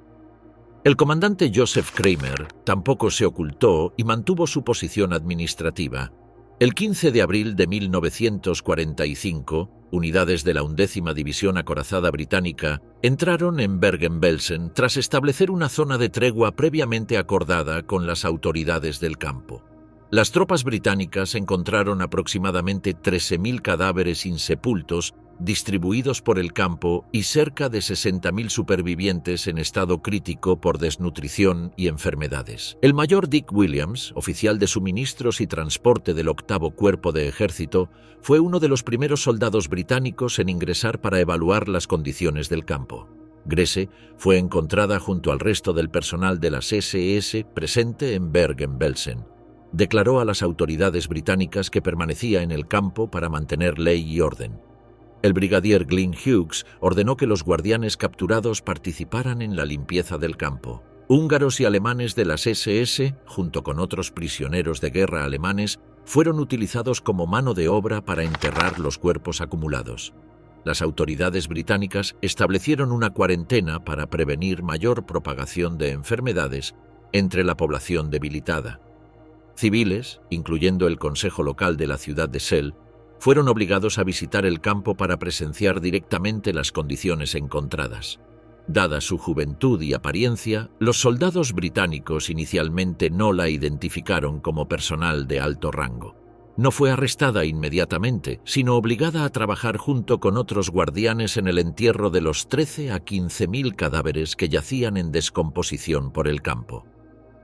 El comandante Joseph Kramer tampoco se ocultó y mantuvo su posición administrativa. El 15 de abril de 1945, unidades de la 11ª División Acorazada Británica entraron en Bergen-Belsen tras establecer una zona de tregua previamente acordada con las autoridades del campo. Las tropas británicas encontraron aproximadamente 13.000 cadáveres insepultos distribuidos por el campo y cerca de 60.000 supervivientes en estado crítico por desnutrición y enfermedades. El mayor Dick Williams, oficial de suministros y transporte del 8º Cuerpo de Ejército, fue uno de los primeros soldados británicos en ingresar para evaluar las condiciones del campo. Grace fue encontrada junto al resto del personal de las SS presente en Bergen-Belsen. Declaró a las autoridades británicas que permanecía en el campo para mantener ley y orden. El brigadier Glyn Hughes ordenó que los guardianes capturados participaran en la limpieza del campo. Húngaros y alemanes de las SS, junto con otros prisioneros de guerra alemanes, fueron utilizados como mano de obra para enterrar los cuerpos acumulados. Las autoridades británicas establecieron una cuarentena para prevenir mayor propagación de enfermedades entre la población debilitada. Civiles, incluyendo el consejo local de la ciudad de Celle, fueron obligados a visitar el campo para presenciar directamente las condiciones encontradas. Dada su juventud y apariencia, los soldados británicos inicialmente no la identificaron como personal de alto rango. No fue arrestada inmediatamente, sino obligada a trabajar junto con otros guardianes en el entierro de los 13 a 15.000 cadáveres que yacían en descomposición por el campo.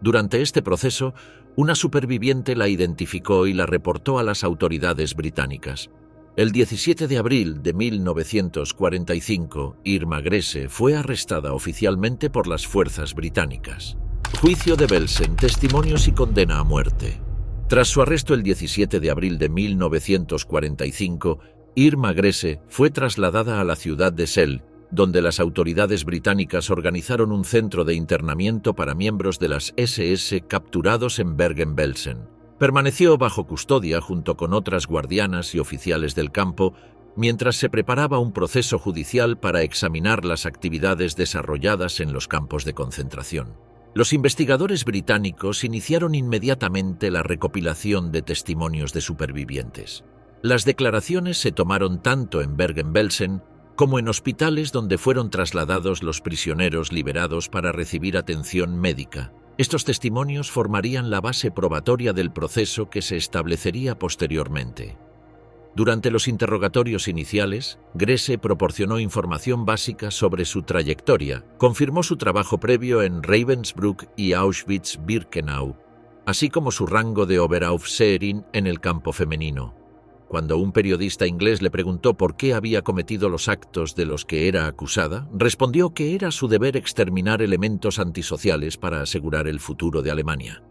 Durante este proceso, una superviviente la identificó y la reportó a las autoridades británicas. El 17 de abril de 1945, Irma Grese fue arrestada oficialmente por las fuerzas británicas. Juicio de Belsen, testimonios y condena a muerte. Tras su arresto el 17 de abril de 1945, Irma Grese fue trasladada a la ciudad de Celle, donde las autoridades británicas organizaron un centro de internamiento para miembros de las SS capturados en Bergen-Belsen. Permaneció bajo custodia junto con otras guardianas y oficiales del campo, mientras se preparaba un proceso judicial para examinar las actividades desarrolladas en los campos de concentración. Los investigadores británicos iniciaron inmediatamente la recopilación de testimonios de supervivientes. Las declaraciones se tomaron tanto en Bergen-Belsen como en hospitales donde fueron trasladados los prisioneros liberados para recibir atención médica. Estos testimonios formarían la base probatoria del proceso que se establecería posteriormente. Durante los interrogatorios iniciales, Grese proporcionó información básica sobre su trayectoria, confirmó su trabajo previo en Ravensbrück y Auschwitz-Birkenau, así como su rango de Oberaufseherin en el campo femenino. Cuando un periodista inglés le preguntó por qué había cometido los actos de los que era acusada, respondió que era su deber exterminar elementos antisociales para asegurar el futuro de Alemania.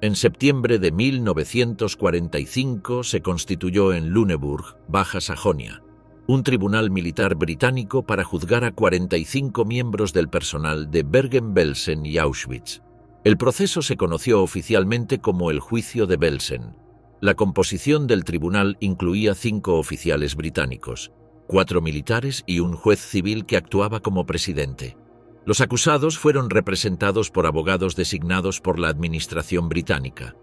En septiembre de 1945 se constituyó en Lüneburg, Baja Sajonia, un tribunal militar británico para juzgar a 45 miembros del personal de Bergen-Belsen y Auschwitz. El proceso se conoció oficialmente como el Juicio de Belsen. La composición del tribunal incluía 5 oficiales británicos, 4 militares y un juez civil que actuaba como presidente. Los acusados fueron representados por abogados designados por la administración británica.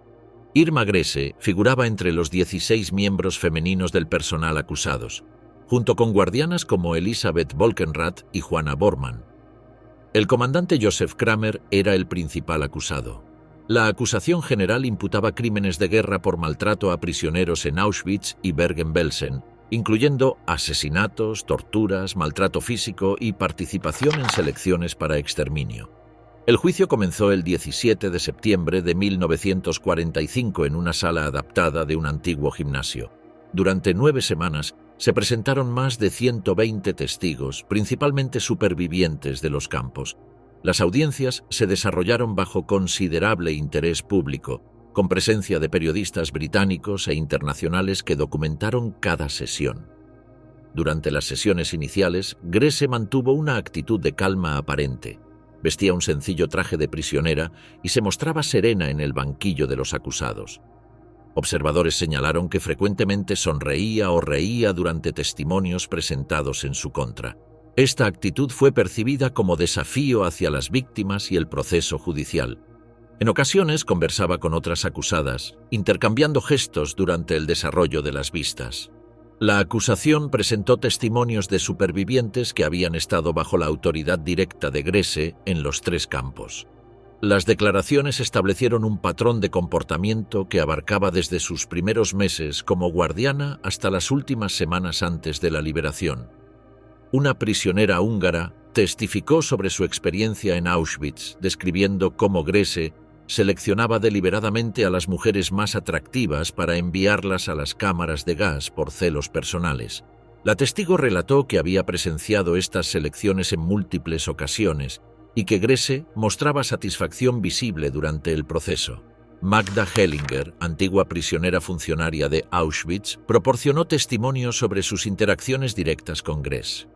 Irma Grese figuraba entre los 16 miembros femeninos del personal acusados, junto con guardianas como Elisabeth Volkenrath y Juana Bormann. El comandante Joseph Kramer era el principal acusado. La acusación general imputaba crímenes de guerra por maltrato a prisioneros en Auschwitz y Bergen-Belsen, incluyendo asesinatos, torturas, maltrato físico y participación en selecciones para exterminio. El juicio comenzó el 17 de septiembre de 1945 en una sala adaptada de un antiguo gimnasio. Durante 9 semanas se presentaron más de 120 testigos, principalmente supervivientes de los campos. Las audiencias se desarrollaron bajo considerable interés público, con presencia de periodistas británicos e internacionales que documentaron cada sesión. Durante las sesiones iniciales, Grese mantuvo una actitud de calma aparente. Vestía un sencillo traje de prisionera y se mostraba serena en el banquillo de los acusados. Observadores señalaron que frecuentemente sonreía o reía durante testimonios presentados en su contra. Esta actitud fue percibida como desafío hacia las víctimas y el proceso judicial. En ocasiones conversaba con otras acusadas, intercambiando gestos durante el desarrollo de las vistas. La acusación presentó testimonios de supervivientes que habían estado bajo la autoridad directa de Grese en los 3 campos. Las declaraciones establecieron un patrón de comportamiento que abarcaba desde sus primeros meses como guardiana hasta las últimas semanas antes de la liberación. Una prisionera húngara testificó sobre su experiencia en Auschwitz, describiendo cómo Grese seleccionaba deliberadamente a las mujeres más atractivas para enviarlas a las cámaras de gas por celos personales. La testigo relató que había presenciado estas selecciones en múltiples ocasiones y que Grese mostraba satisfacción visible durante el proceso. Magda Hellinger, antigua prisionera funcionaria de Auschwitz, proporcionó testimonio sobre sus interacciones directas con Grese.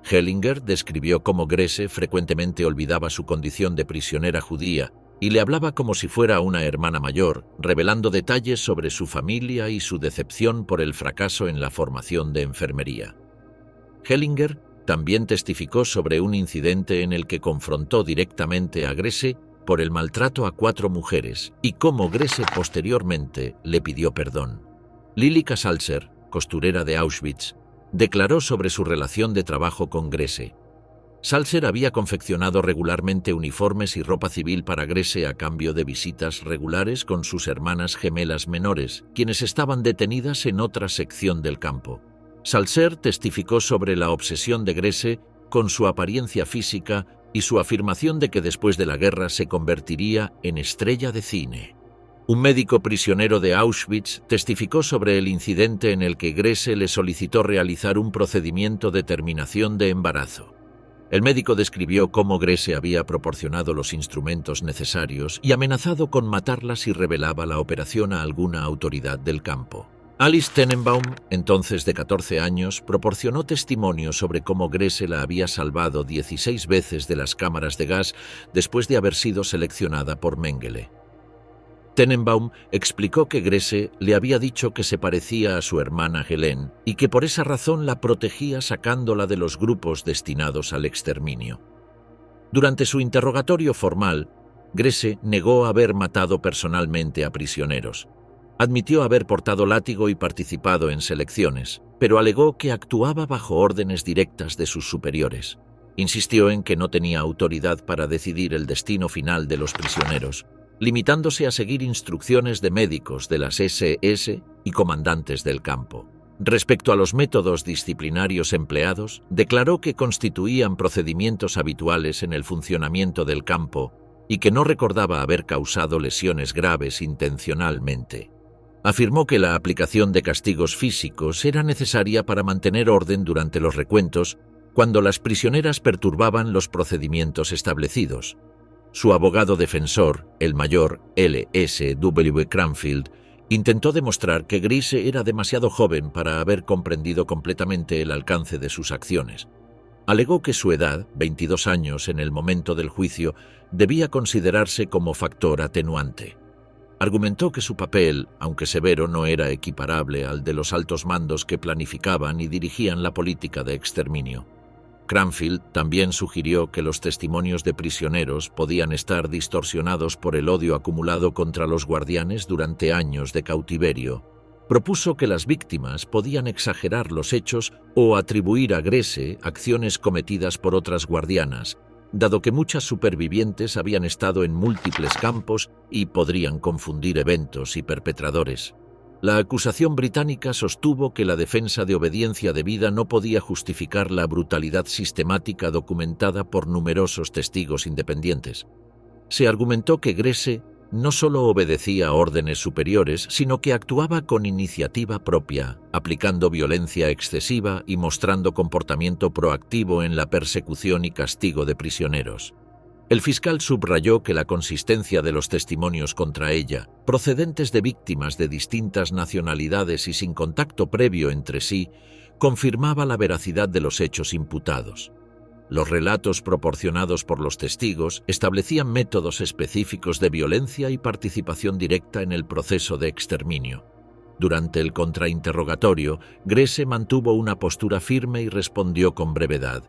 Hellinger describió cómo Grese frecuentemente olvidaba su condición de prisionera judía y le hablaba como si fuera una hermana mayor, revelando detalles sobre su familia y su decepción por el fracaso en la formación de enfermería. Hellinger también testificó sobre un incidente en el que confrontó directamente a Grese por el maltrato a 4 mujeres y cómo Grese posteriormente le pidió perdón. Lilika Salzer, costurera de Auschwitz, declaró sobre su relación de trabajo con Grese. Salzer había confeccionado regularmente uniformes y ropa civil para Grese a cambio de visitas regulares con sus hermanas gemelas menores, quienes estaban detenidas en otra sección del campo. Salzer testificó sobre la obsesión de Grese con su apariencia física y su afirmación de que después de la guerra se convertiría en estrella de cine. Un médico prisionero de Auschwitz testificó sobre el incidente en el que Grese le solicitó realizar un procedimiento de terminación de embarazo. El médico describió cómo Grese había proporcionado los instrumentos necesarios y amenazado con matarla si revelaba la operación a alguna autoridad del campo. Alice Tenenbaum, entonces de 14 años, proporcionó testimonio sobre cómo Grese la había salvado 16 veces de las cámaras de gas después de haber sido seleccionada por Mengele. Tenenbaum explicó que Grese le había dicho que se parecía a su hermana Helen y que por esa razón la protegía sacándola de los grupos destinados al exterminio. Durante su interrogatorio formal, Grese negó haber matado personalmente a prisioneros. Admitió haber portado látigo y participado en selecciones, pero alegó que actuaba bajo órdenes directas de sus superiores. Insistió en que no tenía autoridad para decidir el destino final de los prisioneros, limitándose a seguir instrucciones de médicos de las SS y comandantes del campo. Respecto a los métodos disciplinarios empleados, declaró que constituían procedimientos habituales en el funcionamiento del campo y que no recordaba haber causado lesiones graves intencionalmente. Afirmó que la aplicación de castigos físicos era necesaria para mantener orden durante los recuentos cuando las prisioneras perturbaban los procedimientos establecidos. Su abogado defensor, el mayor L.S.W. Cranfield, intentó demostrar que Grese era demasiado joven para haber comprendido completamente el alcance de sus acciones. Alegó que su edad, 22 años en el momento del juicio, debía considerarse como factor atenuante. Argumentó que su papel, aunque severo, no era equiparable al de los altos mandos que planificaban y dirigían la política de exterminio. Cranfield también sugirió que los testimonios de prisioneros podían estar distorsionados por el odio acumulado contra los guardianes durante años de cautiverio. Propuso que las víctimas podían exagerar los hechos o atribuir a Grese acciones cometidas por otras guardianas, dado que muchas supervivientes habían estado en múltiples campos y podrían confundir eventos y perpetradores. La acusación británica sostuvo que la defensa de obediencia debida no podía justificar la brutalidad sistemática documentada por numerosos testigos independientes. Se argumentó que Grese no solo obedecía órdenes superiores, sino que actuaba con iniciativa propia, aplicando violencia excesiva y mostrando comportamiento proactivo en la persecución y castigo de prisioneros. El fiscal subrayó que la consistencia de los testimonios contra ella, procedentes de víctimas de distintas nacionalidades y sin contacto previo entre sí, confirmaba la veracidad de los hechos imputados. Los relatos proporcionados por los testigos establecían métodos específicos de violencia y participación directa en el proceso de exterminio. Durante el contrainterrogatorio, Grese mantuvo una postura firme y respondió con brevedad.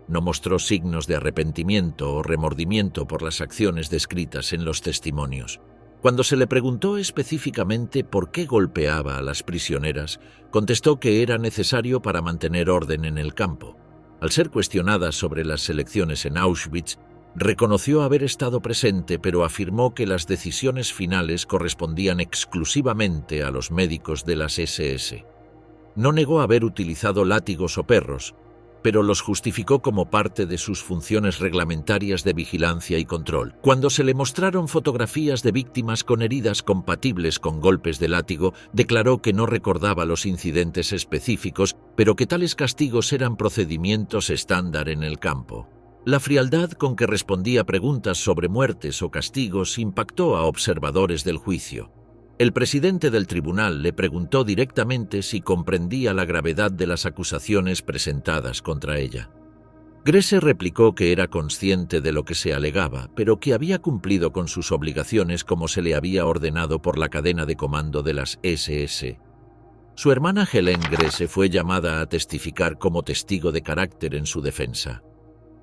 No mostró signos de arrepentimiento o remordimiento por las acciones descritas en los testimonios. Cuando se le preguntó específicamente por qué golpeaba a las prisioneras, contestó que era necesario para mantener orden en el campo. Al ser cuestionada sobre las selecciones en Auschwitz, Reconoció haber estado presente, pero afirmó que las decisiones finales correspondían exclusivamente a los médicos de las SS. No negó haber utilizado látigos o perros, pero los justificó como parte de sus funciones reglamentarias de vigilancia y control. Cuando se le mostraron fotografías de víctimas con heridas compatibles con golpes de látigo, declaró que no recordaba los incidentes específicos, pero que tales castigos eran procedimientos estándar en el campo. La frialdad con que respondía preguntas sobre muertes o castigos impactó a observadores del juicio. El presidente del tribunal le preguntó directamente si comprendía la gravedad de las acusaciones presentadas contra ella. Grese replicó que era consciente de lo que se alegaba, pero que había cumplido con sus obligaciones como se le había ordenado por la cadena de comando de las SS. Su hermana Helen Grese fue llamada a testificar como testigo de carácter en su defensa.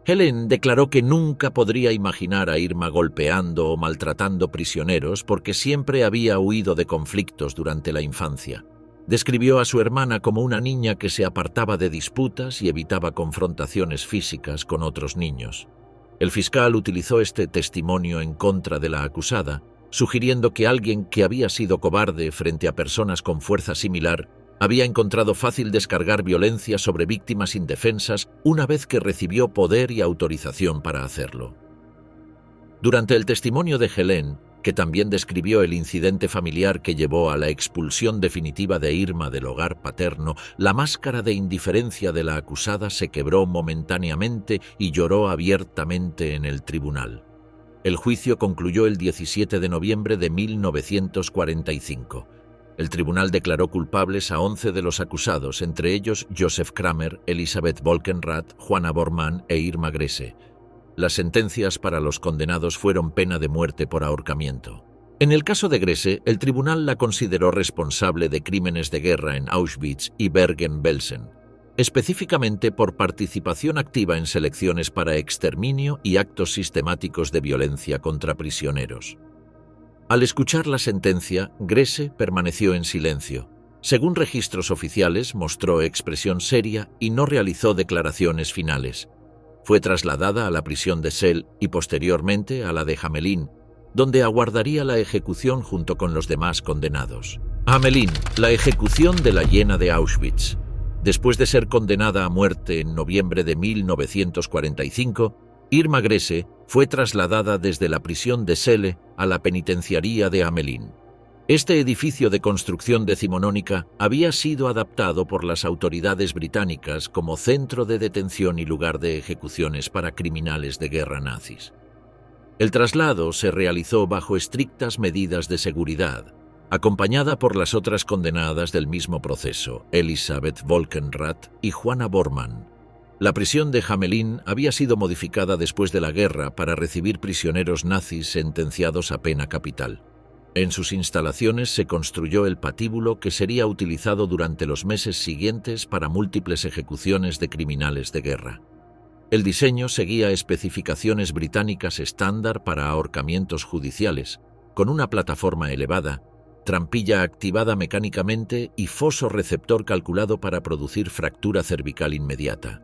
Helen declaró que nunca podría imaginar a Irma golpeando o maltratando prisioneros porque siempre había huido de conflictos durante la infancia. Describió a su hermana como una niña que se apartaba de disputas y evitaba confrontaciones físicas con otros niños. El fiscal utilizó este testimonio en contra de la acusada, sugiriendo que alguien que había sido cobarde frente a personas con fuerza similar había encontrado fácil descargar violencia sobre víctimas indefensas una vez que recibió poder y autorización para hacerlo. Durante el testimonio de Helen, que también describió el incidente familiar que llevó a la expulsión definitiva de Irma del hogar paterno, la máscara de indiferencia de la acusada se quebró momentáneamente y lloró abiertamente en el tribunal. El juicio concluyó el 17 de noviembre de 1945. El tribunal declaró culpables a 11 de los acusados, entre ellos Joseph Kramer, Elisabeth Volkenrath, Juana Bormann e Irma Grese. Las sentencias para los condenados fueron pena de muerte por ahorcamiento. En el caso de Grese, el tribunal la consideró responsable de crímenes de guerra en Auschwitz y Bergen-Belsen, específicamente por participación activa en selecciones para exterminio y actos sistemáticos de violencia contra prisioneros. Al escuchar la sentencia, Grese permaneció en silencio. Según registros oficiales, mostró expresión seria y no realizó declaraciones finales. Fue trasladada a la prisión de Celle y posteriormente a la de Hamelin, donde aguardaría la ejecución junto con los demás condenados. Hamelin, la ejecución de la hiena de Auschwitz. Después de ser condenada a muerte en noviembre de 1945, Irma Grese fue trasladada desde la prisión de Celle a la penitenciaría de Hamelin. Este edificio de construcción decimonónica había sido adaptado por las autoridades británicas como centro de detención y lugar de ejecuciones para criminales de guerra nazis. El traslado se realizó bajo estrictas medidas de seguridad, acompañada por las otras condenadas del mismo proceso, Elisabeth Volkenrath y Juana Bormann. La prisión de Hamelin había sido modificada después de la guerra para recibir prisioneros nazis sentenciados a pena capital. En sus instalaciones se construyó el patíbulo que sería utilizado durante los meses siguientes para múltiples ejecuciones de criminales de guerra. El diseño seguía especificaciones británicas estándar para ahorcamientos judiciales, con una plataforma elevada, trampilla activada mecánicamente y foso receptor calculado para producir fractura cervical inmediata.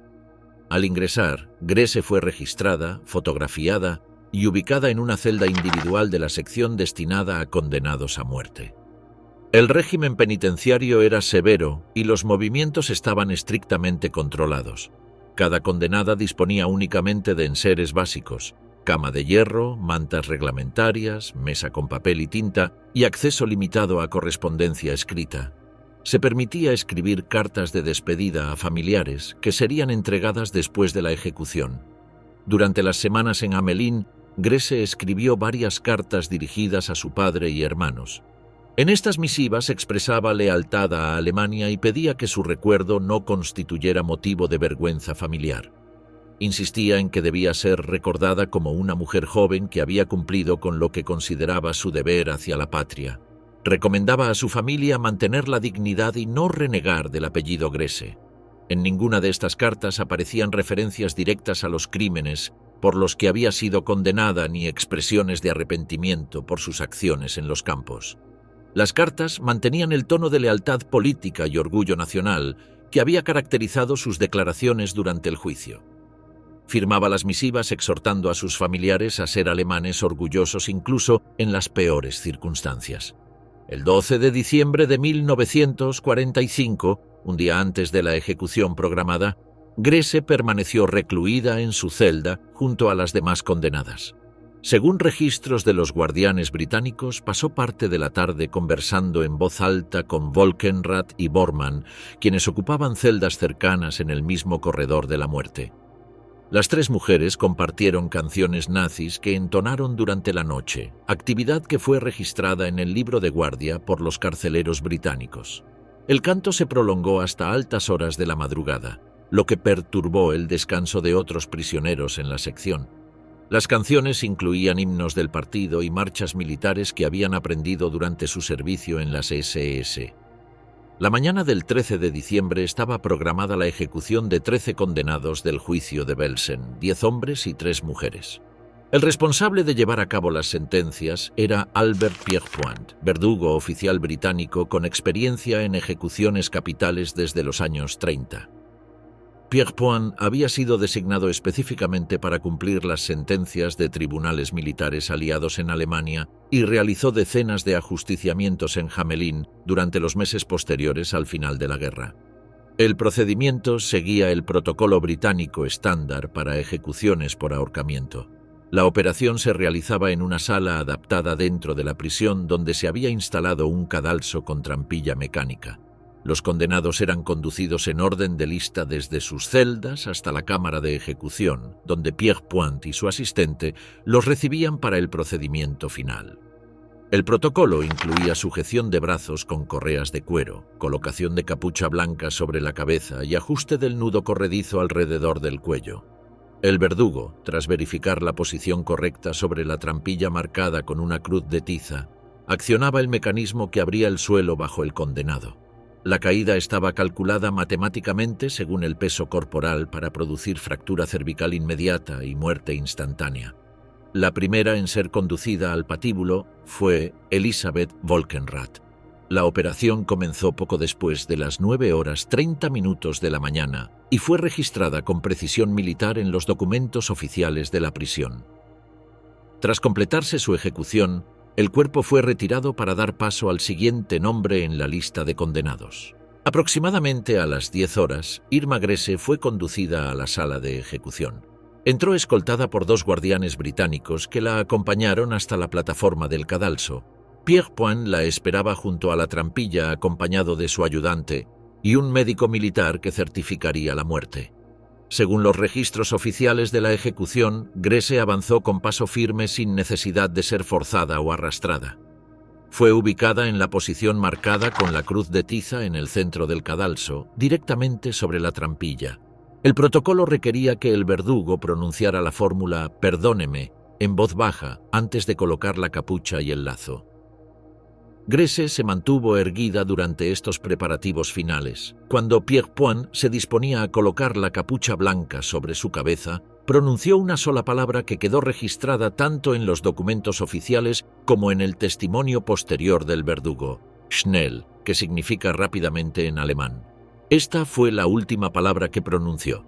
Al ingresar, Grese fue registrada, fotografiada y ubicada en una celda individual de la sección destinada a condenados a muerte. El régimen penitenciario era severo y los movimientos estaban estrictamente controlados. Cada condenada disponía únicamente de enseres básicos, cama de hierro, mantas reglamentarias, mesa con papel y tinta y acceso limitado a correspondencia escrita. Se permitía escribir cartas de despedida a familiares que serían entregadas después de la ejecución. Durante las semanas en Hamelin, Grese escribió varias cartas dirigidas a su padre y hermanos. En estas misivas expresaba lealtad a Alemania y pedía que su recuerdo no constituyera motivo de vergüenza familiar. Insistía en que debía ser recordada como una mujer joven que había cumplido con lo que consideraba su deber hacia la patria. Recomendaba a su familia mantener la dignidad y no renegar del apellido Grese. En ninguna de estas cartas aparecían referencias directas a los crímenes por los que había sido condenada ni expresiones de arrepentimiento por sus acciones en los campos. Las cartas mantenían el tono de lealtad política y orgullo nacional que había caracterizado sus declaraciones durante el juicio. Firmaba las misivas exhortando a sus familiares a ser alemanes orgullosos incluso en las peores circunstancias. El 12 de diciembre de 1945, un día antes de la ejecución programada, Grese permaneció recluida en su celda junto a las demás condenadas. Según registros de los guardianes británicos, pasó parte de la tarde conversando en voz alta con Volkenrath y Bormann, quienes ocupaban celdas cercanas en el mismo corredor de la muerte. Las tres mujeres compartieron canciones nazis que entonaron durante la noche, actividad que fue registrada en el libro de guardia por los carceleros británicos. El canto se prolongó hasta altas horas de la madrugada, lo que perturbó el descanso de otros prisioneros en la sección. Las canciones incluían himnos del partido y marchas militares que habían aprendido durante su servicio en las SS. La mañana del 13 de diciembre estaba programada la ejecución de 13 condenados del juicio de Belsen, 10 hombres y 3 mujeres. El responsable de llevar a cabo las sentencias era Albert Pierrepoint, verdugo oficial británico con experiencia en ejecuciones capitales desde los años 30. Pierrepoint había sido designado específicamente para cumplir las sentencias de tribunales militares aliados en Alemania y realizó decenas de ajusticiamientos en Hamelin durante los meses posteriores al final de la guerra. El procedimiento seguía el protocolo británico estándar para ejecuciones por ahorcamiento. La operación se realizaba en una sala adaptada dentro de la prisión donde se había instalado un cadalso con trampilla mecánica. Los condenados eran conducidos en orden de lista desde sus celdas hasta la cámara de ejecución, donde Pierrepoint y su asistente los recibían para el procedimiento final. El protocolo incluía sujeción de brazos con correas de cuero, colocación de capucha blanca sobre la cabeza y ajuste del nudo corredizo alrededor del cuello. El verdugo, tras verificar la posición correcta sobre la trampilla marcada con una cruz de tiza, accionaba el mecanismo que abría el suelo bajo el condenado. La caída estaba calculada matemáticamente según el peso corporal para producir fractura cervical inmediata y muerte instantánea. La primera en ser conducida al patíbulo fue Elisabeth Volkenrath. La operación comenzó poco después de las 9:30 de la mañana y fue registrada con precisión militar en los documentos oficiales de la prisión. Tras completarse su ejecución, el cuerpo fue retirado para dar paso al siguiente nombre en la lista de condenados. Aproximadamente a las 10 horas, Irma Grese fue conducida a la sala de ejecución. Entró escoltada por 2 guardianes británicos que la acompañaron hasta la plataforma del cadalso. Pierrepoint la esperaba junto a la trampilla acompañado de su ayudante y un médico militar que certificaría la muerte. Según los registros oficiales de la ejecución, Grese avanzó con paso firme sin necesidad de ser forzada o arrastrada. Fue ubicada en la posición marcada con la cruz de tiza en el centro del cadalso, directamente sobre la trampilla. El protocolo requería que el verdugo pronunciara la fórmula «perdóneme» en voz baja antes de colocar la capucha y el lazo. Grese se mantuvo erguida durante estos preparativos finales. Cuando Pierrepoint se disponía a colocar la capucha blanca sobre su cabeza, pronunció una sola palabra que quedó registrada tanto en los documentos oficiales como en el testimonio posterior del verdugo, «schnell», que significa rápidamente en alemán. Esta fue la última palabra que pronunció.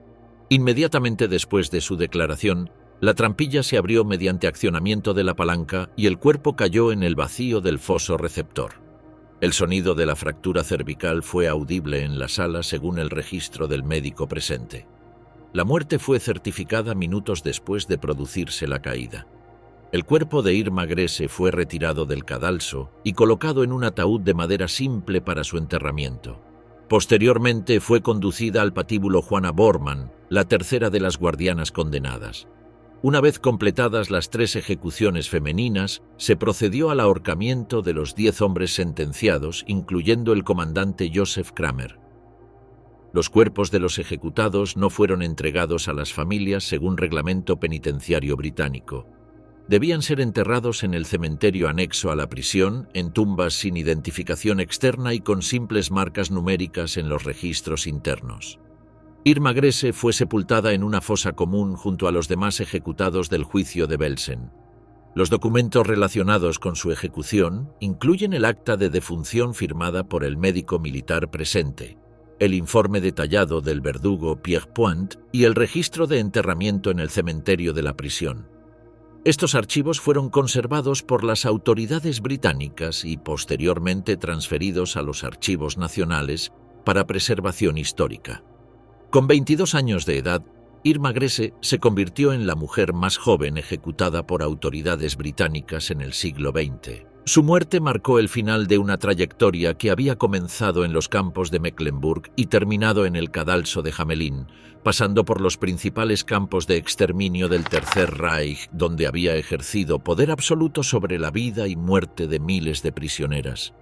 Inmediatamente después de su declaración, la trampilla se abrió mediante accionamiento de la palanca y el cuerpo cayó en el vacío del foso receptor. El sonido de la fractura cervical fue audible en la sala según el registro del médico presente. La muerte fue certificada minutos después de producirse la caída. El cuerpo de Irma Grese fue retirado del cadalso y colocado en un ataúd de madera simple para su enterramiento. Posteriormente fue conducida al patíbulo Juana Bormann, la tercera de las guardianas condenadas. Una vez completadas las 3 ejecuciones femeninas, se procedió al ahorcamiento de los 10 hombres sentenciados, incluyendo el comandante Joseph Kramer. Los cuerpos de los ejecutados no fueron entregados a las familias según reglamento penitenciario británico. Debían ser enterrados en el cementerio anexo a la prisión, en tumbas sin identificación externa y con simples marcas numéricas en los registros internos. Irma Grese fue sepultada en una fosa común junto a los demás ejecutados del juicio de Belsen. Los documentos relacionados con su ejecución incluyen el acta de defunción firmada por el médico militar presente. el informe detallado del verdugo Pierre Point y el registro de enterramiento en el cementerio de la prisión. Estos archivos fueron conservados por las autoridades británicas y posteriormente transferidos a los archivos nacionales para preservación histórica. Con 22 años de edad, Irma Grese se convirtió en la mujer más joven ejecutada por autoridades británicas en el siglo XX. Su muerte marcó el final de una trayectoria que había comenzado en los campos de Mecklenburg y terminado en el cadalso de Hamelin, pasando por los principales campos de exterminio del Tercer Reich, donde había ejercido poder absoluto sobre la vida y muerte de miles de prisioneras.